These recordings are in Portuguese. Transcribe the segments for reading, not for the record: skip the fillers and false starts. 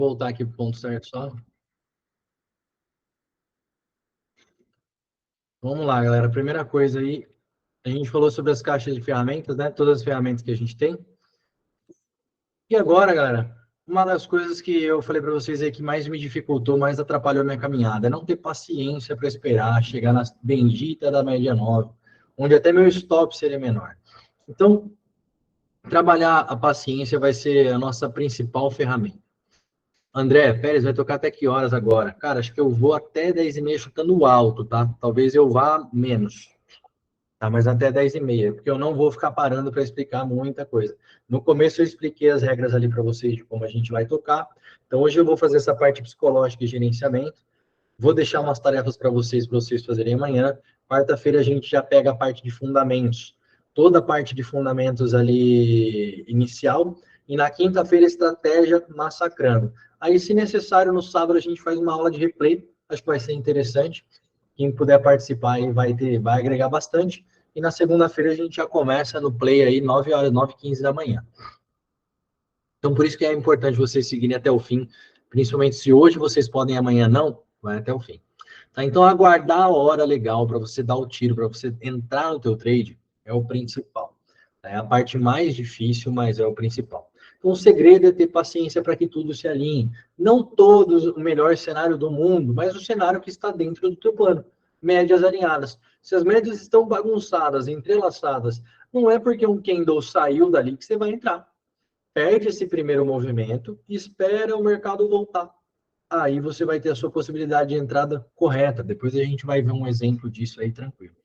Voltar aqui para o ponto certo só. Vamos lá, galera. Primeira coisa aí, a gente falou sobre as caixas de ferramentas, né? Todas as ferramentas que a gente tem. E agora, galera, uma das coisas que eu falei para vocês aí que mais me dificultou, mais atrapalhou a minha caminhada, é não ter paciência para esperar chegar na bendita da média 9, onde até meu stop seria menor. Então, trabalhar a paciência vai ser a nossa principal ferramenta. André, Pérez, vai tocar até que horas agora? Cara, acho que eu vou até 10h30 chutando alto, tá? Talvez eu vá menos, tá? Mas até 10h30, porque eu não vou ficar parando para explicar muita coisa. No começo eu expliquei as regras ali para vocês de como a gente vai tocar. Então hoje eu vou fazer essa parte psicológica e gerenciamento. Vou deixar umas tarefas para vocês fazerem amanhã. Quarta-feira a gente já pega a parte de fundamentos. Toda a parte de fundamentos ali inicial. E na quinta-feira, estratégia massacrando. Aí, se necessário, no sábado a gente faz uma aula de replay. Acho que vai ser interessante. Quem puder participar aí vai agregar bastante. E na segunda-feira a gente já começa no play aí, 9 horas, 9h15 da manhã. Então, por isso que é importante vocês seguirem até o fim. Principalmente se hoje vocês podem, amanhã não, vai até o fim. Tá? Então, aguardar a hora legal para você dar o tiro, para você entrar no teu trade, é o principal. É a parte mais difícil, mas é o principal. Então, o segredo é ter paciência para que tudo se alinhe. Não todos o melhor cenário do mundo, mas o cenário que está dentro do teu plano. Médias alinhadas. Se as médias estão bagunçadas, entrelaçadas, não é porque um candle saiu dali que você vai entrar. Perde esse primeiro movimento e espera o mercado voltar. Aí você vai ter a sua possibilidade de entrada correta. Depois a gente vai ver um exemplo disso aí tranquilo.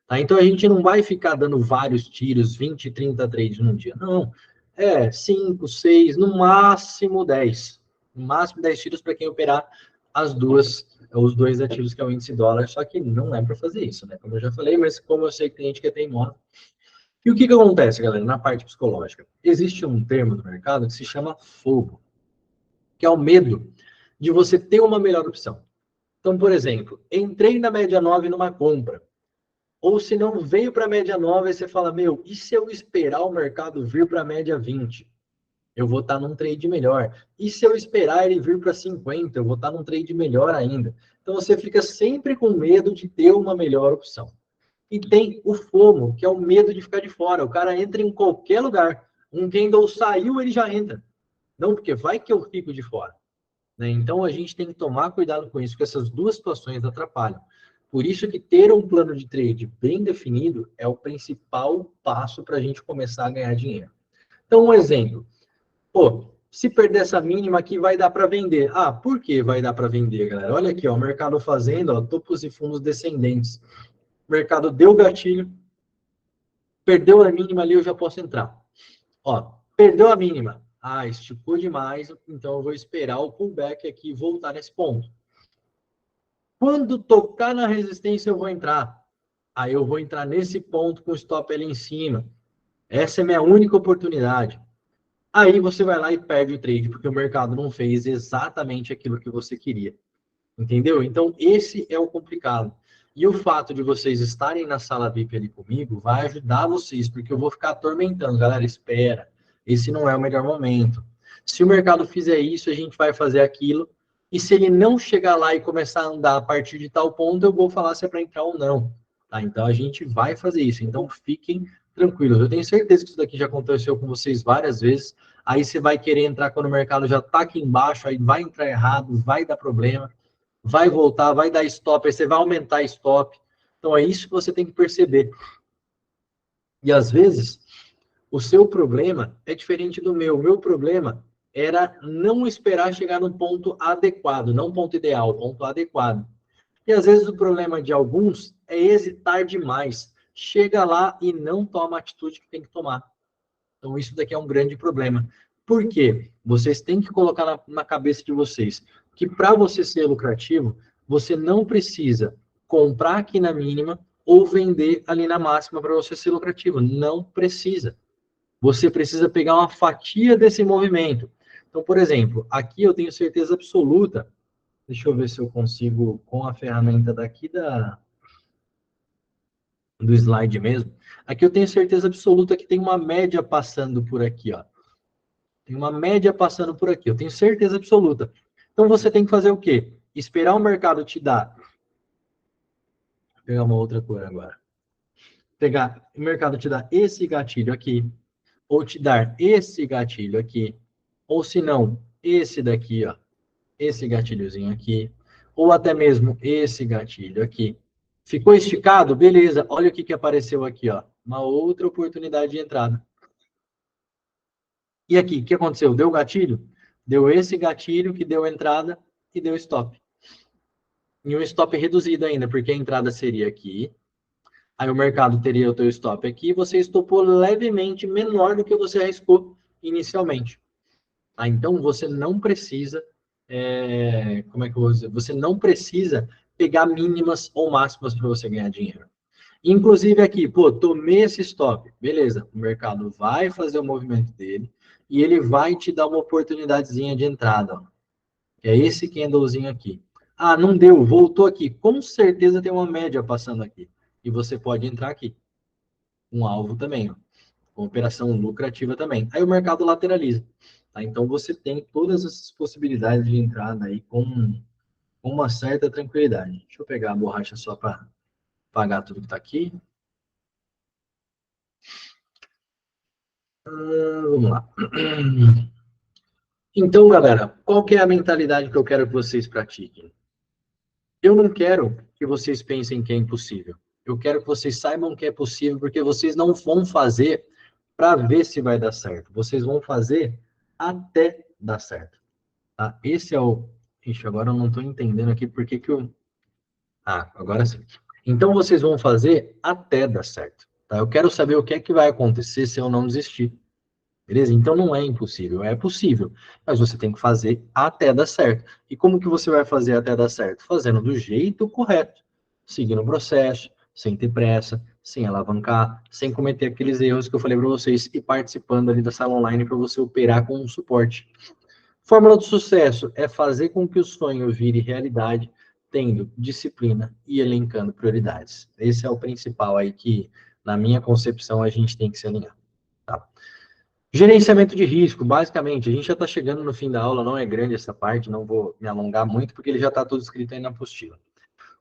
Tá? Então a gente não vai ficar dando vários tiros, 20, 30 trades num dia. Não. É 5, 6, no máximo 10. No máximo 10 tiros para quem operar os dois ativos que é o índice dólar. Só que não é para fazer isso, né? Como eu já falei, mas como eu sei que tem gente que é teimosa. E o que acontece, galera, na parte psicológica? Existe um termo no mercado que se chama FOMO, que é o medo de você ter uma melhor opção. Então, por exemplo, entrei na média 9 numa compra. Ou se não veio para a média 9, aí você fala, meu, e se eu esperar o mercado vir para a média 20? Eu vou estar num trade melhor. E se eu esperar ele vir para 50, eu vou estar num trade melhor ainda. Então você fica sempre com medo de ter uma melhor opção. E tem o FOMO, que é o medo de ficar de fora. O cara entra em qualquer lugar. Um candle saiu, ele já entra. Não, porque vai que eu fico de fora. Né? Então, a gente tem que tomar cuidado com isso, porque essas duas situações atrapalham. Por isso que ter um plano de trade bem definido é o principal passo para a gente começar a ganhar dinheiro. Então, um exemplo. Pô, se perder essa mínima aqui, vai dar para vender. Ah, por que vai dar para vender, galera? Olha aqui, ó, o mercado fazendo, ó, topos e fundos descendentes. O mercado deu gatilho, perdeu a mínima ali, eu já posso entrar. Ó, perdeu a mínima. Ah, esticou demais, então eu vou esperar o pullback aqui voltar nesse ponto. Quando tocar na resistência, eu vou entrar. Aí eu vou entrar nesse ponto com o stop ali em cima. Essa é a minha única oportunidade. Aí você vai lá e perde o trade, porque o mercado não fez exatamente aquilo que você queria. Entendeu? Então, esse é o complicado. E o fato de vocês estarem na sala VIP ali comigo vai ajudar vocês, porque eu vou ficar atormentando. Galera, espera. Esse não é o melhor momento. Se o mercado fizer isso, a gente vai fazer aquilo. E se ele não chegar lá e começar a andar a partir de tal ponto, eu vou falar se é para entrar ou não. Tá? Então, a gente vai fazer isso. Então, fiquem tranquilos. Eu tenho certeza que isso daqui já aconteceu com vocês várias vezes. Aí você vai querer entrar quando o mercado já está aqui embaixo, aí vai entrar errado, vai dar problema, vai voltar, vai dar stop, aí você vai aumentar stop. Então é isso que você tem que perceber. E às vezes, o seu problema é diferente do meu. O meu problema era não esperar chegar no ponto adequado, não ponto ideal, ponto adequado. E às vezes o problema de alguns é hesitar demais. Chega lá e não toma a atitude que tem que tomar. Então isso daqui é um grande problema. Por quê? Vocês têm que colocar na cabeça de vocês que para você ser lucrativo, você não precisa comprar aqui na mínima ou vender ali na máxima para você ser lucrativo. Não precisa. Você precisa pegar uma fatia desse movimento. Então, por exemplo, aqui eu tenho certeza absoluta. Deixa eu ver se eu consigo, com a ferramenta daqui do slide mesmo. Aqui eu tenho certeza absoluta que tem uma média passando por aqui, ó. Tem uma média passando por aqui, eu tenho certeza absoluta. Então você tem que fazer o quê? Esperar o mercado te dar. Vou pegar uma outra cor agora. Pegar o mercado te dar esse gatilho aqui, ou te dar esse gatilho aqui, ou se não, esse daqui, ó, esse gatilhozinho aqui, ou até mesmo esse gatilho aqui. Ficou esticado? Beleza. Olha o que apareceu aqui, ó. Uma outra oportunidade de entrada. E aqui, o que aconteceu? Deu gatilho? Deu esse gatilho que deu entrada e deu stop. E um stop reduzido ainda, porque a entrada seria aqui. Aí o mercado teria o teu stop aqui, você estopou levemente menor do que você arriscou inicialmente. Tá? Então, você não precisa, como é que eu vou dizer? Você não precisa pegar mínimas ou máximas para você ganhar dinheiro. Inclusive aqui, pô, tomei esse stop. Beleza, o mercado vai fazer o movimento dele e ele vai te dar uma oportunidadezinha de entrada. Ó. É esse candlezinho aqui. Ah, não deu, voltou aqui. Com certeza tem uma média passando aqui. E você pode entrar aqui. Um alvo também, ó. Uma operação lucrativa também. Aí o mercado lateraliza. Tá? Então você tem todas essas possibilidades de entrada aí com uma certa tranquilidade. Deixa eu pegar a borracha só para apagar tudo que está aqui. Vamos lá. Então, galera, qual que é a mentalidade que eu quero que vocês pratiquem? Eu não quero que vocês pensem que é impossível. Eu quero que vocês saibam que é possível, porque vocês não vão fazer para ver se vai dar certo. Vocês vão fazer até dar certo. Tá? Esse é o... Ixi, agora eu não estou entendendo aqui por que eu... Ah, agora sim. Então, vocês vão fazer até dar certo. Tá? Eu quero saber o que é que vai acontecer se eu não desistir. Beleza? Então não é impossível, é possível. Mas você tem que fazer até dar certo. E como que você vai fazer até dar certo? Fazendo do jeito correto. Seguindo o processo, sem ter pressa, sem alavancar, sem cometer aqueles erros que eu falei para vocês e participando ali da sala online para você operar com um suporte. Fórmula do sucesso é fazer com que o sonho vire realidade, tendo disciplina e elencando prioridades. Esse é o principal aí que, na minha concepção, a gente tem que se alinhar. Tá? Gerenciamento de risco, basicamente, a gente já está chegando no fim da aula, não é grande essa parte, não vou me alongar muito, porque ele já está tudo escrito aí na apostila.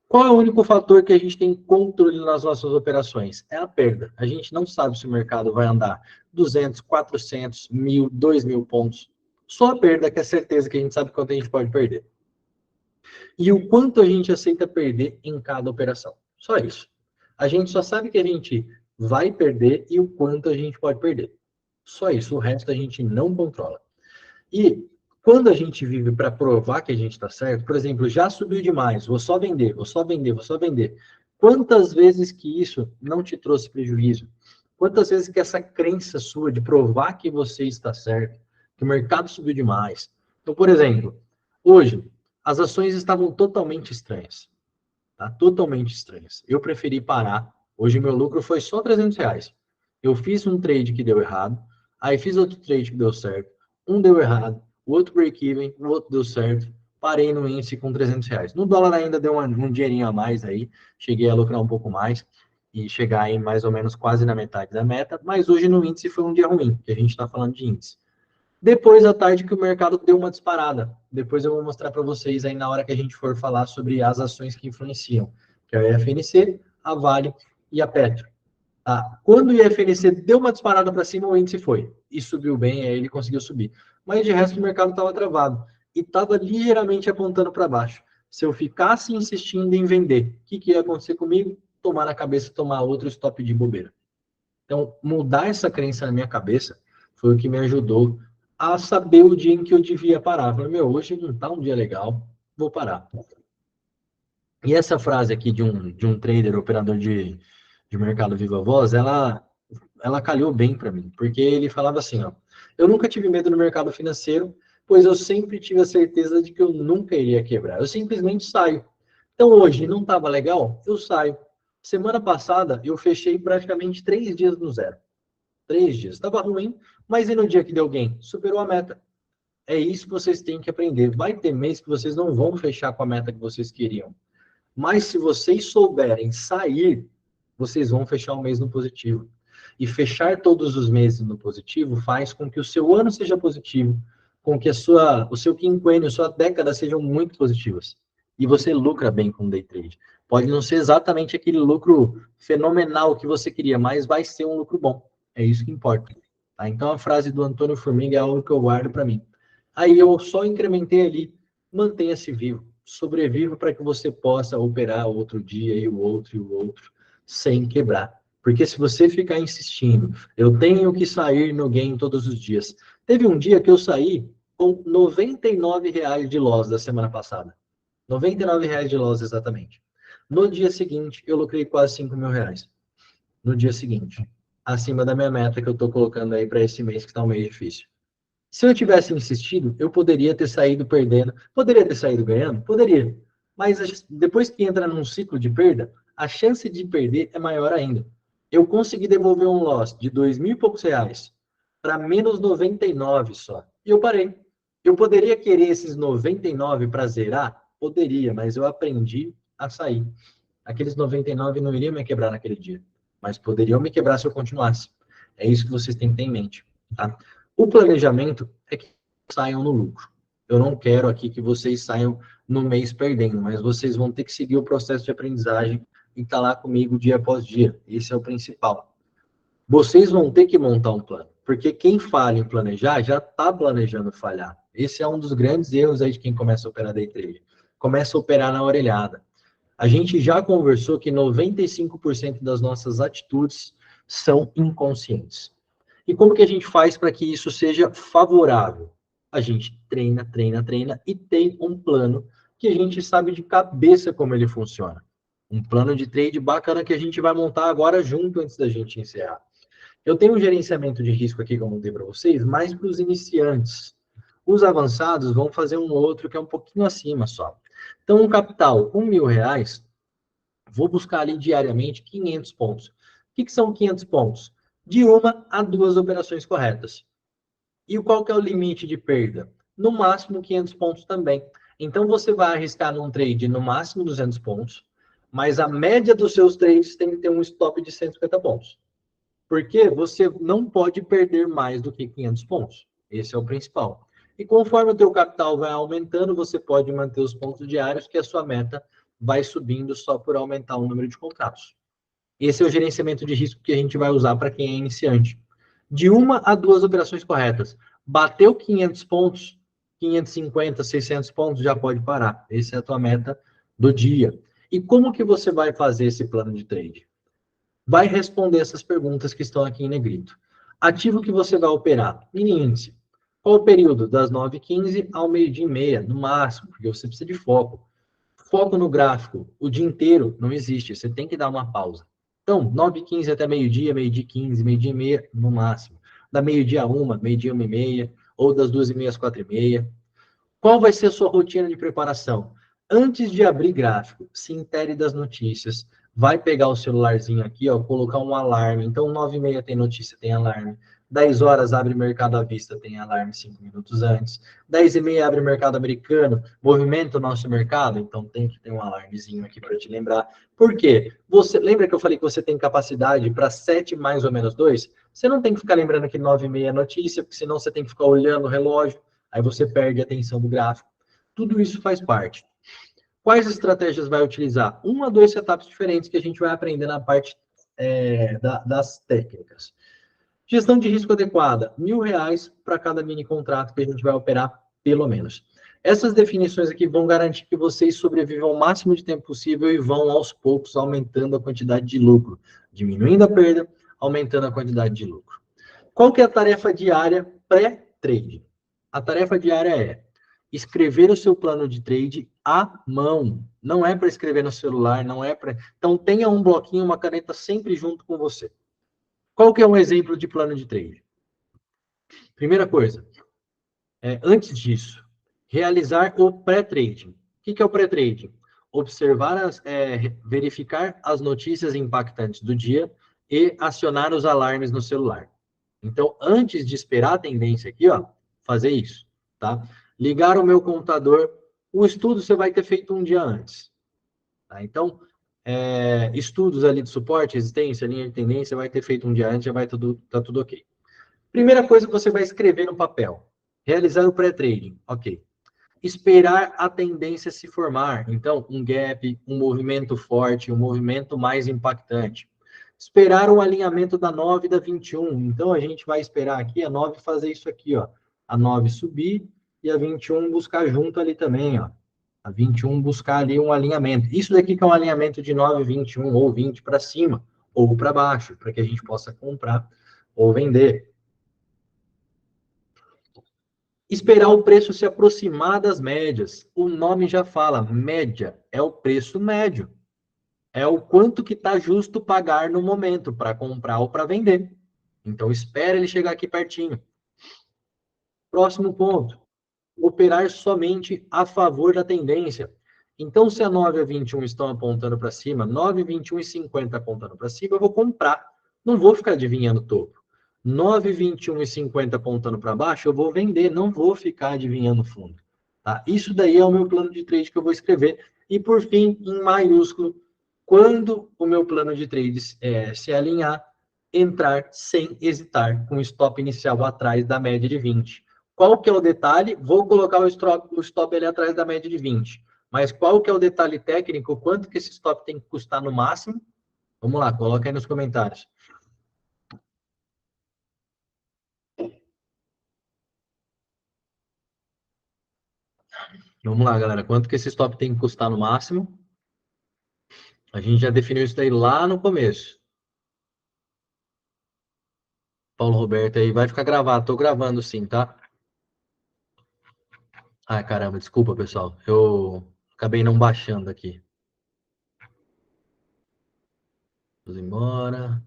Qual é o único fator que a gente tem controle nas nossas operações? É a perda. A gente não sabe se o mercado vai andar 200, 400, 1.000, 2.000 pontos. Só a perda que é certeza que a gente sabe quanto a gente pode perder. E o quanto a gente aceita perder em cada operação. Só isso. A gente só sabe que a gente vai perder e o quanto a gente pode perder. Só isso, o resto a gente não controla. E quando a gente vive para provar que a gente está certo, por exemplo, já subiu demais, vou só vender, vou só vender, vou só vender. Quantas vezes que isso não te trouxe prejuízo? Quantas vezes que essa crença sua de provar que você está certo, que o mercado subiu demais. Então, por exemplo, hoje, as ações estavam totalmente estranhas. Tá? Totalmente estranhas. Eu preferi parar. Hoje meu lucro foi só R$ 300. Eu fiz um trade que deu errado, aí fiz outro trade que deu certo, um deu errado, o outro break-even, o outro deu certo, parei no índice com R$ 300. No dólar ainda deu um dinheirinho a mais aí, cheguei a lucrar um pouco mais e chegar aí mais ou menos quase na metade da meta, mas hoje no índice foi um dia ruim, que a gente está falando de índice. Depois à tarde que o mercado deu uma disparada. Depois eu vou mostrar para vocês aí na hora que a gente for falar sobre as ações que influenciam, que é a IFNC, a Vale e a Petro. Ah, quando o IFNC deu uma disparada para cima, o índice foi. E subiu bem, aí ele conseguiu subir. Mas de resto o mercado estava travado. E estava ligeiramente apontando para baixo. Se eu ficasse insistindo em vender, o que ia acontecer comigo? Tomar na cabeça, tomar outro stop de bobeira. Então, mudar essa crença na minha cabeça foi o que me ajudou a saber o dia em que eu devia parar. Falei, hoje não está um dia legal, vou parar. E essa frase aqui de um trader, operador de mercado Viva Voz, ela calhou bem para mim, porque ele falava assim, ó, eu nunca tive medo no mercado financeiro, pois eu sempre tive a certeza de que eu nunca iria quebrar. Eu simplesmente saio. Então, hoje, não estava legal? Eu saio. Semana passada, eu fechei praticamente 3 dias no zero. 3 dias. Estava ruim, mas e no dia que deu gain? Superou a meta. É isso que vocês têm que aprender. Vai ter mês que vocês não vão fechar com a meta que vocês queriam. Mas se vocês souberem sair, vocês vão fechar o mês no positivo. e fechar todos os meses no positivo faz com que o seu ano seja positivo, com que o seu quinquênio, sua década sejam muito positivas. E você lucra bem com o day trade. Pode não ser exatamente aquele lucro fenomenal que você queria, mas vai ser um lucro bom. É isso que importa. Tá? Então, a frase do Antônio Formiga é algo que eu guardo para mim. Aí eu só incrementei ali, mantenha-se vivo, sobreviva para que você possa operar outro dia e o outro, sem quebrar. Porque se você ficar insistindo, eu tenho que sair no game todos os dias. Teve um dia que eu saí com R$ 99 de loss da semana passada. R$ 99 de loss exatamente. No dia seguinte, eu lucrei quase R$ 5.000. No dia seguinte. Acima da minha meta que eu estou colocando aí para esse mês, que está um mês difícil. Se eu tivesse insistido, eu poderia ter saído perdendo. Poderia ter saído ganhando? Poderia. Mas depois que entra num ciclo de perda, a chance de perder é maior ainda. Eu consegui devolver um loss de R$ 2.000 e poucos para menos 99 só. E eu parei. Eu poderia querer esses 99 para zerar? Poderia, mas eu aprendi a sair. Aqueles 99 não iriam me quebrar naquele dia, mas poderiam me quebrar se eu continuasse. É isso que vocês têm que ter em mente. Tá? O planejamento é que saiam no lucro. Eu não quero aqui que vocês saiam no mês perdendo, mas vocês vão ter que seguir o processo de aprendizagem e estar lá comigo dia após dia. Esse é o principal. Vocês vão ter que montar um plano, porque quem falha em planejar já está planejando falhar. Esse é um dos grandes erros aí de quem começa a operar day trade. Começa a operar na orelhada. A gente já conversou que 95% das nossas atitudes são inconscientes. E como que a gente faz para que isso seja favorável? A gente treina, treina, treina e tem um plano que a gente sabe de cabeça como ele funciona. Um plano de trade bacana que a gente vai montar agora junto antes da gente encerrar. Eu tenho um gerenciamento de risco aqui que eu montei para vocês, mais para os iniciantes. Os avançados vão fazer um outro que é um pouquinho acima só. Então, um capital com R$ 1.000, vou buscar ali diariamente 500 pontos. O que são 500 pontos? De 1 a 2 operações corretas. E qual que é o limite de perda? No máximo 500 pontos também. Então, você vai arriscar num trade no máximo 200 pontos, mas a média dos seus trades tem que ter um stop de 150 pontos. Porque você não pode perder mais do que 500 pontos. Esse é o principal. E conforme o teu capital vai aumentando, você pode manter os pontos diários, que a sua meta vai subindo só por aumentar o número de contratos. Esse é o gerenciamento de risco que a gente vai usar para quem é iniciante. De 1 a 2 operações corretas. Bateu 500 pontos, 550, 600 pontos, já pode parar. Essa é a tua meta do dia. E como que você vai fazer esse plano de trade? Vai responder essas perguntas que estão aqui em negrito. Ativo que você vai operar? Mini índice. Qual o período? Das 9h15 ao 12h30, no máximo, porque você precisa de foco. Foco no gráfico. O dia inteiro não existe, você tem que dar uma pausa. Então, 9h15 até meio-dia, meio-dia 15, meio-dia e meia, no máximo. Da meio-dia a 1, meio-dia 1h30, ou das 2h30 às 4h30. Qual vai ser a sua rotina de preparação? Antes de abrir gráfico, se intere das notícias. Vai pegar o celularzinho aqui, ó, colocar um alarme. Então, 9h30 tem notícia, tem alarme. 10 horas abre mercado à vista, tem alarme 5 minutos antes. 10h30 abre mercado americano, movimenta o nosso mercado, então tem que ter um alarmezinho aqui para te lembrar. Por quê? Você lembra que eu falei que você tem capacidade para 7 mais ou menos 2? Você não tem que ficar lembrando que 9h30 é notícia, porque senão você tem que ficar olhando o relógio, aí você perde a atenção do gráfico. Tudo isso faz parte. Quais estratégias vai utilizar? 1 a 2 setups diferentes que a gente vai aprender na parte das técnicas. Gestão de risco adequada, R$ 1.000 para cada mini contrato que a gente vai operar, pelo menos. Essas definições aqui vão garantir que vocês sobrevivam o máximo de tempo possível e vão, aos poucos, aumentando a quantidade de lucro, diminuindo a perda, aumentando a quantidade de lucro. Qual que é a tarefa diária pré-trade? A tarefa diária é escrever o seu plano de trade à mão. Não é para escrever no celular, não é para... Então, tenha um bloquinho, uma caneta sempre junto com você. Qual que é um exemplo de plano de trade? Primeira coisa, antes disso, realizar o pré-trading. O que é o pré-trading? Observar, verificar as notícias impactantes do dia e acionar os alarmes no celular. Então, antes de esperar a tendência aqui, ó, fazer isso, tá? Ligar o meu computador, o estudo você vai ter feito um dia antes. Tá? Então, estudos ali de suporte, resistência, linha de tendência, vai ter feito um dia antes, já vai tá tudo ok. Primeira coisa que você vai escrever no papel, realizar o pré-trading, ok. Esperar a tendência se formar, então, um gap, um movimento forte, um movimento mais impactante. Esperar um alinhamento da 9 e da 21, então a gente vai esperar aqui a 9 fazer isso aqui, ó, a 9 subir e a 21 buscar junto ali também, ó. A 21 buscar ali um alinhamento. Isso daqui que é um alinhamento de 9, 21 ou 20 para cima ou para baixo, para que a gente possa comprar ou vender. Esperar o preço se aproximar das médias. O nome já fala, média é o preço médio. É o quanto que está justo pagar no momento para comprar ou para vender. Então, espera ele chegar aqui pertinho. Próximo ponto. Operar somente a favor da tendência. Então, se a 9 e a 21 estão apontando para cima, 9, 21 e 50 apontando para cima, eu vou comprar. Não vou ficar adivinhando o topo. 9, 21 e 50 apontando para baixo, eu vou vender, não vou ficar adivinhando o fundo. Tá? Isso daí é o meu plano de trade que eu vou escrever. E, por fim, em maiúsculo, quando o meu plano de trade se alinhar, entrar sem hesitar, com o stop inicial atrás da média de 20. Qual que é o detalhe? Vou colocar o stop ali atrás da média de 20. Mas qual que é o detalhe técnico? Quanto que esse stop tem que custar no máximo? Vamos lá, coloca aí nos comentários. Vamos lá, galera. Quanto que esse stop tem que custar no máximo? A gente já definiu isso daí lá no começo. Paulo Roberto aí vai ficar gravado. Tô gravando sim, tá? Ai, caramba, desculpa, pessoal. Eu acabei não baixando aqui. Vamos embora.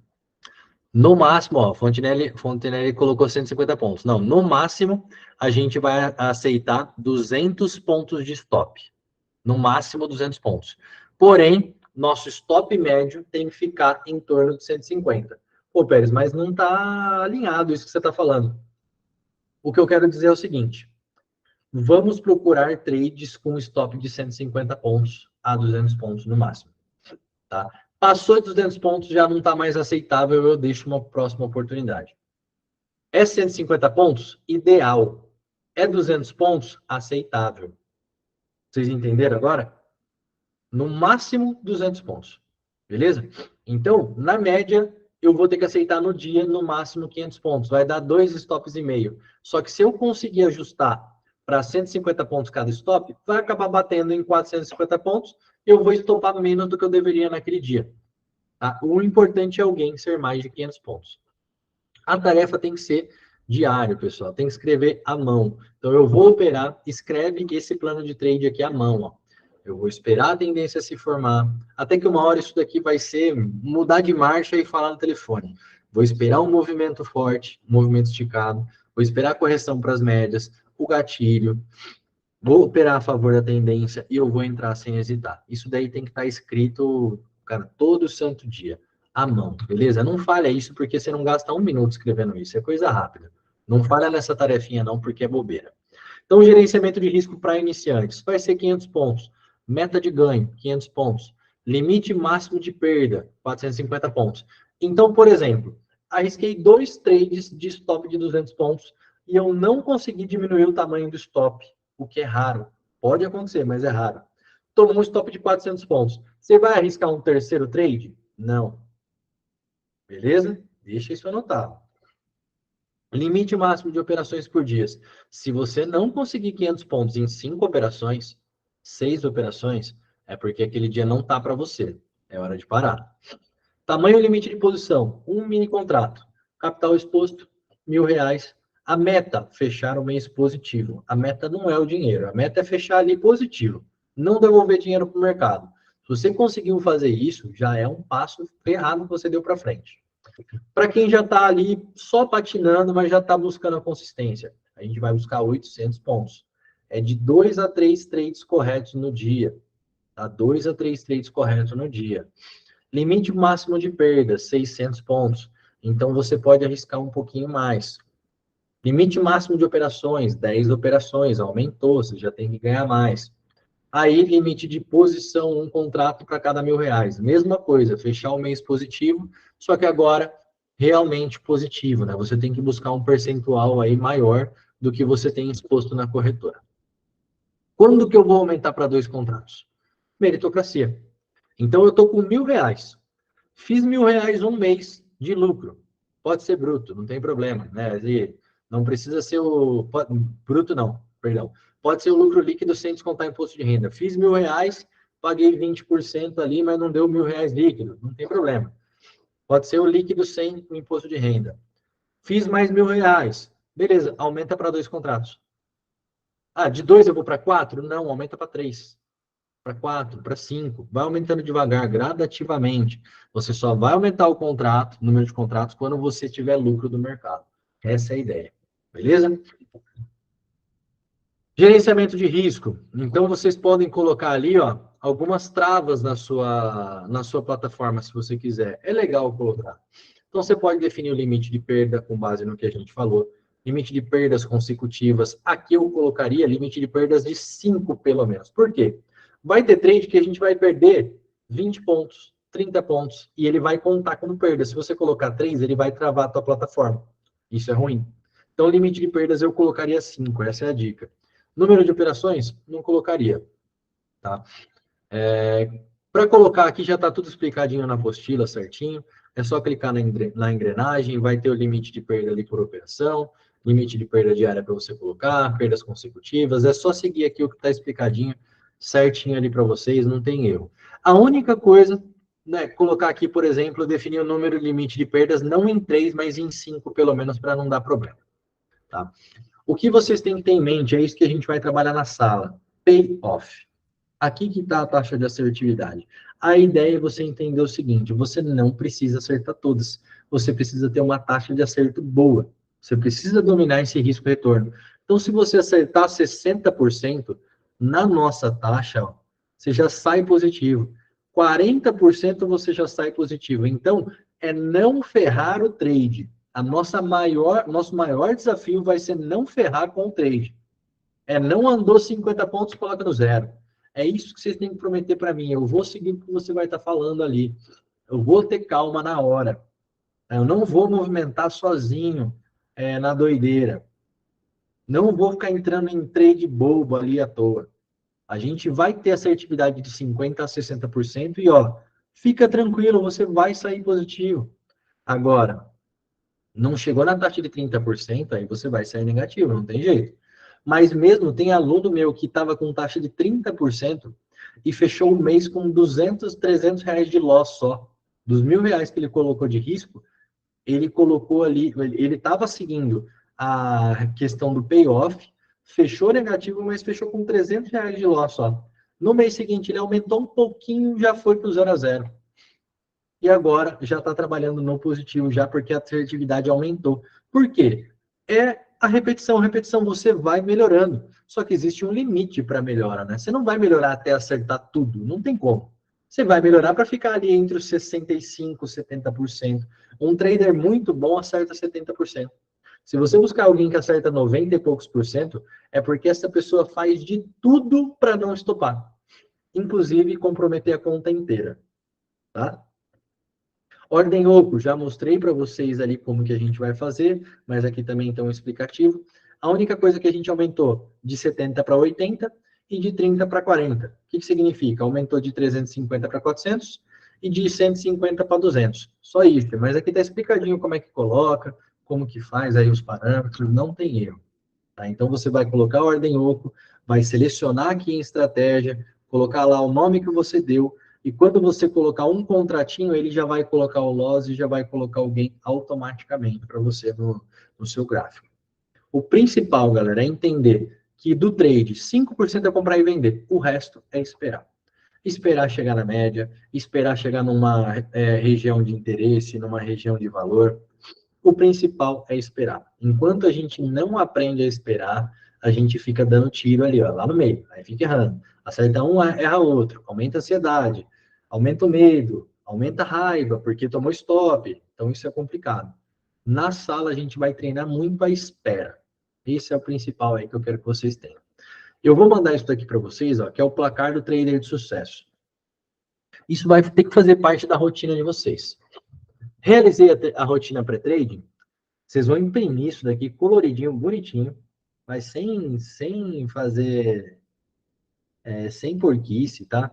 No máximo, ó, Fontenelle colocou 150 pontos. Não, no máximo, a gente vai aceitar 200 pontos de stop. No máximo, 200 pontos. Porém, nosso stop médio tem que ficar em torno de 150. Pô, Pérez, mas não está alinhado isso que você está falando. O que eu quero dizer é o seguinte. Vamos procurar trades com stop de 150 pontos a 200 pontos no máximo. Tá? Passou de 200 pontos, já não está mais aceitável, eu deixo uma próxima oportunidade. É 150 pontos? Ideal. É 200 pontos? Aceitável. Vocês entenderam agora? No máximo 200 pontos. Beleza? Então, na média, eu vou ter que aceitar no dia, no máximo 500 pontos. Vai dar 2 stops e meio. Só que se eu conseguir ajustar para 150 pontos cada stop, vai acabar batendo em 450 pontos. Eu vou estopar menos do que eu deveria naquele dia. Tá? O importante é alguém ser mais de 500 pontos. A tarefa tem que ser diária, pessoal. Tem que escrever à mão. Então, eu vou operar, escreve esse plano de trade aqui à mão. Ó. Eu vou esperar a tendência se formar. Até que uma hora isso daqui vai ser mudar de marcha e falar no telefone. Vou esperar um movimento forte, um movimento esticado. Vou esperar a correção para as médias, o gatilho. Vou operar a favor da tendência e eu vou entrar sem hesitar. Isso daí tem que estar escrito, cara, todo santo dia, à mão, beleza? Não falha isso porque você não gasta um minuto escrevendo isso, é coisa rápida. Não falha nessa tarefinha não, porque é bobeira. Então, gerenciamento de risco para iniciantes vai ser 500 pontos. Meta de ganho, 500 pontos. Limite máximo de perda, 450 pontos. Então, por exemplo, arrisquei 2 trades de stop de 200 pontos e eu não consegui diminuir o tamanho do stop, o que é raro. Pode acontecer, mas é raro. Tomou um stop de 400 pontos. Você vai arriscar um terceiro trade? Não. Beleza? Deixa isso anotado. Limite máximo de operações por dia. Se você não conseguir 500 pontos em 5 operações, 6 operações, é porque aquele dia não tá para você. É hora de parar. Tamanho limite de posição, um mini contrato. Capital exposto, R$ 1.000. A meta, fechar o mês positivo. A meta não é o dinheiro, a meta é fechar ali positivo. Não devolver dinheiro para o mercado. Se você conseguiu fazer isso, já é um passo ferrado que você deu para frente. Para quem já está ali só patinando, mas já está buscando a consistência, a gente vai buscar 800 pontos. É de 2 a 3 trades corretos no dia. Tá? 2 a 3 trades corretos no dia. Limite máximo de perda, 600 pontos. Então, você pode arriscar um pouquinho mais. Limite máximo de operações, 10 operações. Aumentou, você já tem que ganhar mais. Aí, limite de posição, um contrato para cada R$ 1.000. Mesma coisa, fechar o mês positivo, só que agora realmente positivo, né? Você tem que buscar um percentual aí maior do que você tem exposto na corretora. Quando que eu vou aumentar para 2 contratos? Meritocracia. Então, eu estou com R$ 1.000. Fiz R$ 1.000 um mês de lucro. Pode ser bruto, não tem problema, né? E não precisa ser o... Bruto não, perdão. Pode ser o lucro líquido sem descontar imposto de renda. Fiz R$ 1.000, paguei 20% ali, mas não deu R$ 1.000 líquido. Não tem problema. Pode ser o líquido sem o imposto de renda. Fiz mais R$ 1.000. Beleza, aumenta para 2 contratos. Ah, de 2 eu vou para 4? Não, aumenta para 3. Para 4, para 5. Vai aumentando devagar, gradativamente. Você só vai aumentar o contrato, o número de contratos, quando você tiver lucro do mercado. Essa é a ideia. Beleza? Gerenciamento de risco. Então, vocês podem colocar ali, ó, algumas travas na sua plataforma, se você quiser. É legal colocar. Então, você pode definir o limite de perda com base no que a gente falou. Limite de perdas consecutivas. Aqui eu colocaria limite de perdas de 5, pelo menos. Por quê? Vai ter trade que a gente vai perder 20 pontos, 30 pontos, e ele vai contar como perda. Se você colocar 3, ele vai travar a tua plataforma. Isso é ruim. Então, o limite de perdas eu colocaria 5, essa é a dica. Número de operações, não colocaria. Tá? Para colocar aqui, já está tudo explicadinho na apostila, certinho. É só clicar na engrenagem, vai ter o limite de perda ali por operação, limite de perda diária para você colocar, perdas consecutivas. É só seguir aqui o que está explicadinho, certinho ali para vocês, não tem erro. A única coisa, né, colocar aqui, por exemplo, definir o número limite de perdas, não em 3, mas em 5, pelo menos, para não dar problema. Tá? O que vocês têm que ter em mente é isso que a gente vai trabalhar na sala. Payoff. Aqui que está a taxa de assertividade. A ideia é você entender o seguinte, você não precisa acertar todas. Você precisa ter uma taxa de acerto boa. Você precisa dominar esse risco-retorno. Então, se você acertar 60%, na nossa taxa, ó, você já sai positivo. 40% você já sai positivo. Então, é não ferrar o trade. Nosso maior desafio vai ser não ferrar com o trade. É não andou 50 pontos, coloca no zero. É isso que vocês têm que prometer para mim. Eu vou seguir o que você vai estar falando ali. Eu vou ter calma na hora. Eu não vou movimentar sozinho na doideira. Não vou ficar entrando em trade bobo ali à toa. A gente vai ter assertividade de 50% a 60% e, ó, fica tranquilo, você vai sair positivo. Agora, não chegou na taxa de 30%, aí você vai sair negativo, não tem jeito. Mas mesmo tem aluno meu que estava com taxa de 30% e fechou o mês com 200, 300 reais de loss só. Dos R$ 1.000 que ele colocou de risco, ele colocou ali, ele estava seguindo a questão do payoff, fechou negativo, mas fechou com 300 reais de loss só. No mês seguinte, ele aumentou um pouquinho, já foi para o 0 a 0. E agora já está trabalhando no positivo, já porque a assertividade aumentou. Por quê? É a repetição, você vai melhorando. Só que existe um limite para melhora, né? Você não vai melhorar até acertar tudo, não tem como. Você vai melhorar para ficar ali entre os 65% e 70%. Um trader muito bom acerta 70%. Se você buscar alguém que acerta 90 e poucos por cento, é porque essa pessoa faz de tudo para não estopar. Inclusive comprometer a conta inteira. Tá? Ordem oco, já mostrei para vocês ali como que a gente vai fazer, mas aqui também tem um explicativo. A única coisa que a gente aumentou de 70 para 80 e de 30 para 40. O que significa? Aumentou de 350 para 400 e de 150 para 200. Só isso, mas aqui está explicadinho como é que coloca, como que faz aí os parâmetros, não tem erro. Tá? Então, você vai colocar a ordem oco, vai selecionar aqui em estratégia, colocar lá o nome que você deu, e quando você colocar um contratinho, ele já vai colocar o loss e já vai colocar alguém automaticamente para você no seu gráfico. O principal, galera, é entender que do trade, 5% é comprar e vender, o resto é esperar. Esperar chegar na média, esperar chegar numa região de interesse, numa região de valor. O principal é esperar. Enquanto a gente não aprende a esperar, a gente fica dando tiro ali, ó, lá no meio, aí fica errando. Acerta um, erra outro, aumenta a ansiedade, aumenta o medo, aumenta a raiva, porque tomou stop. Então isso é complicado. Na sala a gente vai treinar muito a espera. Esse é o principal aí que eu quero que vocês tenham. Eu vou mandar isso daqui para vocês, ó, que é o placar do trader de sucesso. Isso vai ter que fazer parte da rotina de vocês. Realizei a rotina pré-trading, vocês vão imprimir isso daqui coloridinho, bonitinho, mas sem fazer, sem porquice, tá?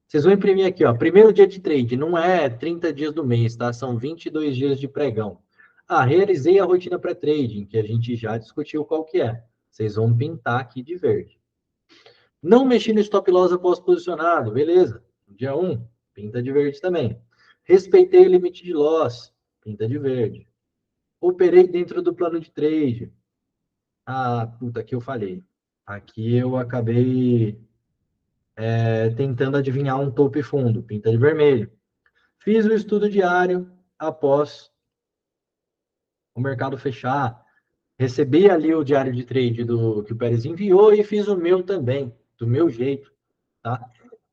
Vocês vão imprimir aqui, ó, primeiro dia de trade, não é 30 dias do mês, tá? São 22 dias de pregão. Ah, realizei a rotina pré-trading, que a gente já discutiu qual que é. Vocês vão pintar aqui de verde. Não mexi no stop loss após posicionado, beleza. Dia 1, pinta de verde também. Respeitei o limite de loss, pinta de verde. Operei dentro do plano de trade. Ah, puta, aqui eu falhei. Aqui eu acabei tentando adivinhar um topo e fundo, pinta de vermelho. Fiz o estudo diário após o mercado fechar. Recebi ali o diário de trade que o Pérez enviou e fiz o meu também, do meu jeito, tá?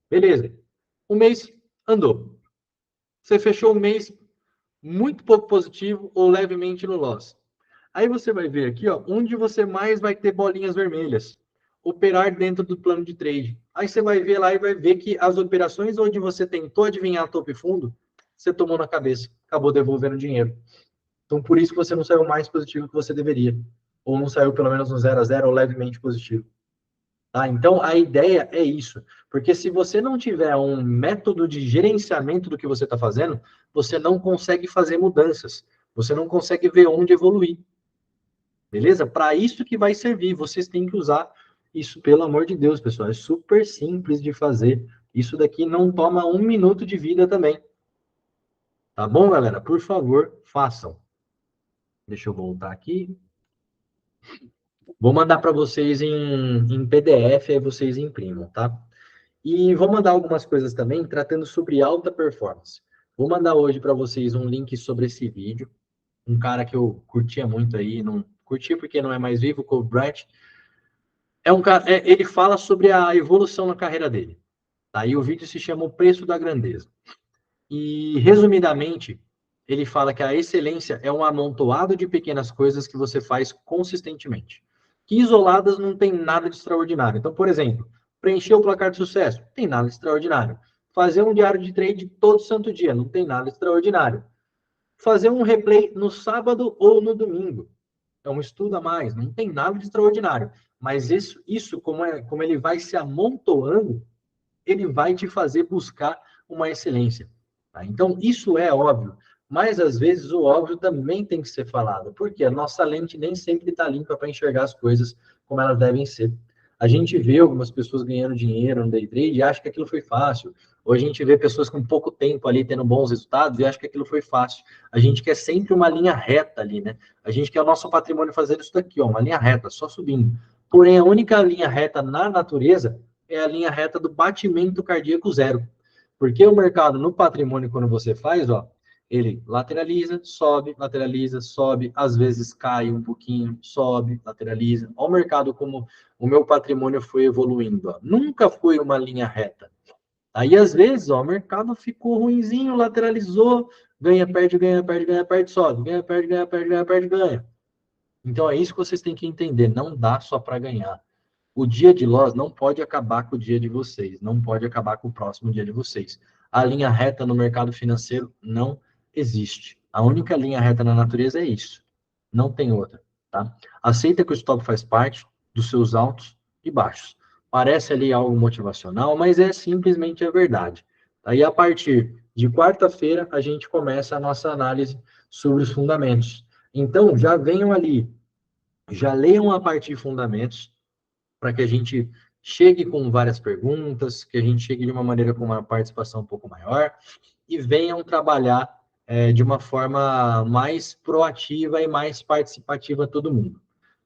Beleza. O mês andou. Você fechou o mês muito pouco positivo ou levemente no loss. Aí você vai ver aqui, ó, onde você mais vai ter bolinhas vermelhas. Operar dentro do plano de trade. Aí você vai ver lá e vai ver que as operações onde você tentou adivinhar topo e fundo, você tomou na cabeça, acabou devolvendo dinheiro. Então, por isso que você não saiu mais positivo que você deveria. Ou não saiu pelo menos no 0 a 0 ou levemente positivo. Tá? Então, a ideia é isso. Porque se você não tiver um método de gerenciamento do que você está fazendo, você não consegue fazer mudanças. Você não consegue ver onde evoluir. Beleza? Para isso que vai servir. Vocês têm que usar isso, pelo amor de Deus, pessoal. É super simples de fazer. Isso daqui não toma 1 minuto de vida também. Tá bom, galera? Por favor, façam. Deixa eu voltar aqui. Vou mandar para vocês em PDF, aí vocês imprimam, tá? E vou mandar algumas coisas também tratando sobre alta performance. Vou mandar hoje para vocês um link sobre esse vídeo. Um cara que eu curtia muito aí, não curti porque não é mais vivo, o Kobe Bryant. É um cara, ele fala sobre a evolução na carreira dele. Tá? E o vídeo se chama O Preço da Grandeza. E, resumidamente, ele fala que a excelência é um amontoado de pequenas coisas que você faz consistentemente. Que isoladas não tem nada de extraordinário. Então, por exemplo, preencher o placar de sucesso, não tem nada de extraordinário. Fazer um diário de trade todo santo dia, não tem nada de extraordinário. Fazer um replay no sábado ou no domingo, é um estudo a mais, não tem nada de extraordinário. Mas isso como ele vai se amontoando, ele vai te fazer buscar uma excelência. Tá? Então, isso é óbvio, mas às vezes o óbvio também tem que ser falado, porque a nossa lente nem sempre está limpa para enxergar as coisas como elas devem ser. A gente vê algumas pessoas ganhando dinheiro no day trade e acha que aquilo foi fácil. Ou a gente vê pessoas com pouco tempo ali tendo bons resultados e acha que aquilo foi fácil. A gente quer sempre uma linha reta ali, né? A gente quer o nosso patrimônio fazer isso daqui, ó, uma linha reta, só subindo. Porém, a única linha reta na natureza é a linha reta do batimento cardíaco zero. Porque o mercado no patrimônio, quando você faz, ó, ele lateraliza, sobe, às vezes cai um pouquinho, sobe, lateraliza. Olha o mercado como o meu patrimônio foi evoluindo. Ó. Nunca foi uma linha reta. Aí, às vezes, ó, o mercado ficou ruinzinho, lateralizou, ganha, perde, sobe, ganha, perde, ganha. Então, é isso que vocês têm que entender. Não dá só para ganhar. O dia de loss não pode acabar com o dia de vocês, não pode acabar com o próximo dia de vocês. A linha reta no mercado financeiro não existe. A única linha reta na natureza é isso. Não tem outra, tá? Aceita que o stop faz parte dos seus altos e baixos. Parece ali algo motivacional, mas é simplesmente a verdade. Aí, a partir de quarta-feira, a gente começa a nossa análise sobre os fundamentos. Então, já venham ali, já leiam a parte de fundamentos, para que a gente chegue com várias perguntas, que a gente chegue de uma maneira com uma participação um pouco maior e venham trabalhar de uma forma mais proativa e mais participativa todo mundo.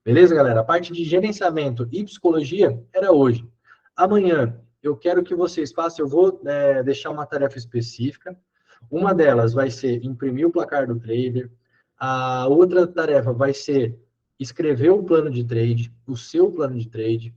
Beleza, galera? A parte de gerenciamento e psicologia era hoje. Amanhã, eu quero que vocês façam, eu vou deixar uma tarefa específica. Uma delas vai ser imprimir o placar do trader. A outra tarefa vai ser escrever o plano de trade, o seu plano de trade.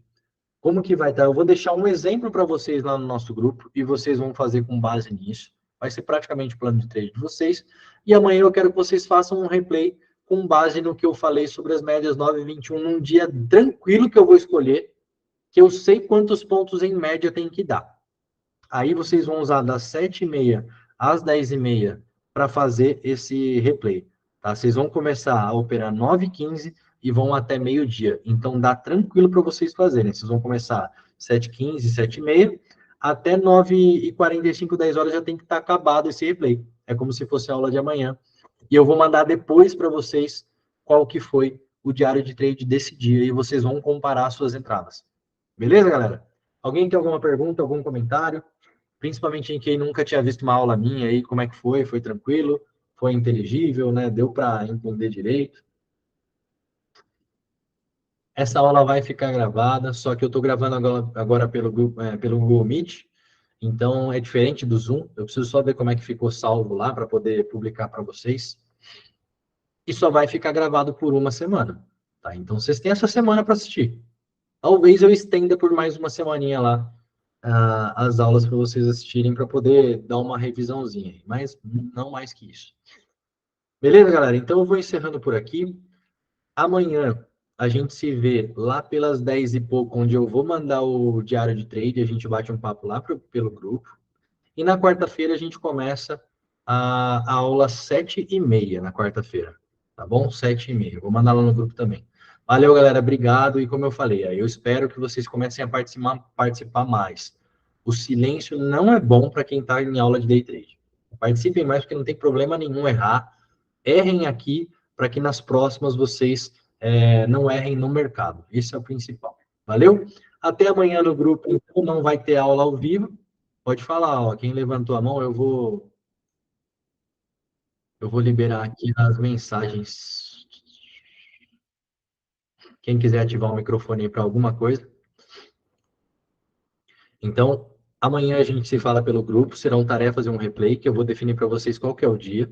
Como que vai estar? Eu vou deixar um exemplo para vocês lá no nosso grupo e vocês vão fazer com base nisso. Vai ser praticamente o plano de trade de vocês. E amanhã eu quero que vocês façam um replay com base no que eu falei sobre as médias 9 e 21 num dia tranquilo que eu vou escolher, que eu sei quantos pontos em média tem que dar. Aí vocês vão usar das 7h30 às 10h30 para fazer esse replay. Tá? Vocês vão começar a operar 9h15 e vão até meio-dia. Então dá tranquilo para vocês fazerem. Vocês vão começar 7h15, 7h30, até 9h45, 10 horas já tem que estar acabado esse replay. É como se fosse a aula de amanhã. E eu vou mandar depois para vocês qual que foi o diário de trade desse dia e vocês vão comparar as suas entradas. Beleza, galera? Alguém tem alguma pergunta, algum comentário? Principalmente em quem nunca tinha visto uma aula minha aí, como é que foi? Foi tranquilo? Foi inteligível, né? Deu para entender direito? Essa aula vai ficar gravada, só que eu estou gravando agora pelo Google Meet, então é diferente do Zoom. Eu preciso só ver como é que ficou salvo lá para poder publicar para vocês. E só vai ficar gravado por uma semana, tá? Então vocês têm essa semana para assistir. Talvez eu estenda por mais uma semaninha lá as aulas para vocês assistirem para poder dar uma revisãozinha, mas não mais que isso. Beleza, galera? Então eu vou encerrando por aqui. Amanhã a gente se vê lá pelas 10 e pouco, onde eu vou mandar o diário de trade, a gente bate um papo lá pelo grupo. E na quarta-feira a gente começa a aula 7h30, na quarta-feira. Tá bom? 7h30. Vou mandar lá no grupo também. Valeu, galera. Obrigado. E como eu falei, aí eu espero que vocês comecem a participar mais. O silêncio não é bom para quem está em aula de day trade. Participem mais, porque não tem problema nenhum errar. Errem aqui para que nas próximas vocês não errem no mercado. Esse é o principal. Valeu? Até amanhã no grupo, então, não vai ter aula ao vivo. Pode falar, ó, quem levantou a mão, eu vou liberar aqui as mensagens. Quem quiser ativar o microfone para alguma coisa. Então, amanhã a gente se fala pelo grupo, serão tarefas e um replay, que eu vou definir para vocês qual que é o dia.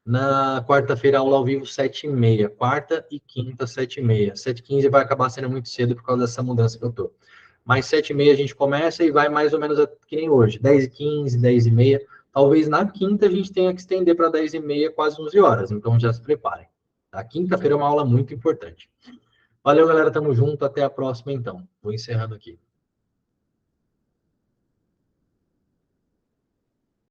Na quarta-feira, aula ao vivo, 7h30. Quarta e quinta, 7h30. 7h15 vai acabar sendo muito cedo por causa dessa mudança que eu tô. Mas 7h30 a gente começa e vai mais ou menos que nem hoje. 10h15, 10h30. Talvez na quinta a gente tenha que estender para 10h30, quase 11 horas. Então já se preparem. A quinta-feira é uma aula muito importante. Valeu, galera. Tamo junto. Até a próxima, então. Vou encerrando aqui.